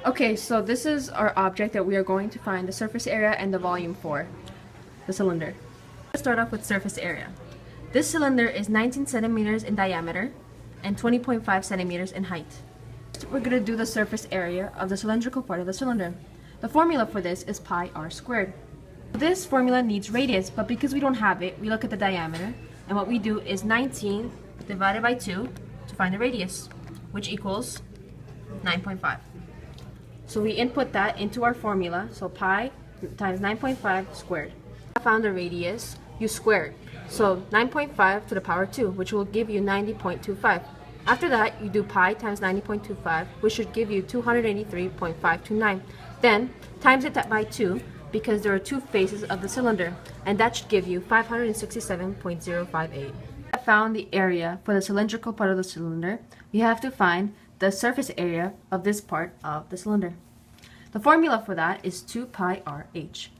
Okay, so this is our object that we are going to find the surface area and the volume for, the cylinder. Let's start off with surface area. This cylinder is 19 centimeters in diameter and 20.5 centimeters in height. We're going to do the surface area of the cylindrical part of the cylinder. The formula for this is pi r squared. This formula needs radius, but because we don't have it, we look at the diameter, and what we do is 19 divided by 2 to find the radius, which equals 9.5. So we input that into our formula, so pi times 9.5 squared. I found the radius, you square it. So 9.5 to the power 2, which will give you 90.25. After that, you do pi times 90.25, which should give you 283.529. Then, times it by 2, because there are two faces of the cylinder, and that should give you 567.058. I found the area for the cylindrical part of the cylinder. We have to find the surface area of this part of the cylinder. The formula for that is 2 pi r h.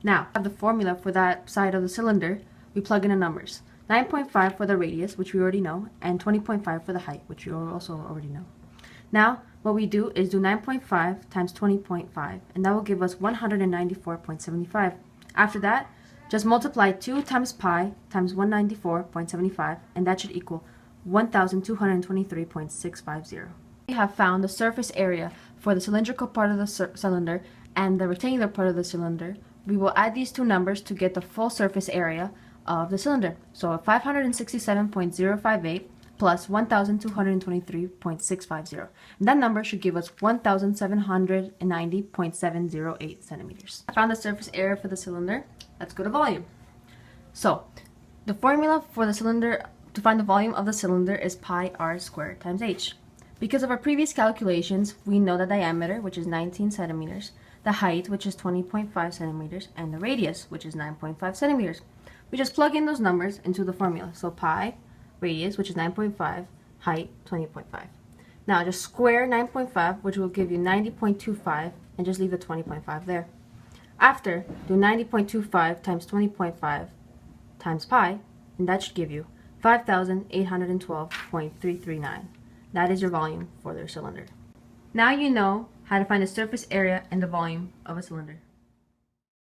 Now, I have the formula for that side of the cylinder. We plug in the numbers. 9.5 for the radius, which we already know, and 20.5 for the height, which we also already know. Now, what we do is do 9.5 times 20.5, and that will give us 194.75. After that, just multiply 2 times pi times 194.75, and that should equal 1,223.650. We have found the surface area for the cylindrical part of the cylinder and the rectangular part of the cylinder. We will add these two numbers to get the full surface area of the cylinder. So 567.058 plus 1,223.650. And that number should give us 1,790.708 centimeters. I found the surface area for the cylinder. Let's go to volume. So the formula for the cylinder to find the volume of the cylinder is pi r squared times h. Because of our previous calculations, we know the diameter, which is 19 centimeters, the height, which is 20.5 centimeters, and the radius, which is 9.5 centimeters. We just plug in those numbers into the formula. So pi, radius, which is 9.5, height, 20.5. Now just square 9.5, which will give you 90.25, and just leave the 20.5 there. After, do 90.25 times 20.5 times pi, and that should give you 5,812.339. That is your volume for their cylinder. Now you know how to find the surface area and the volume of a cylinder.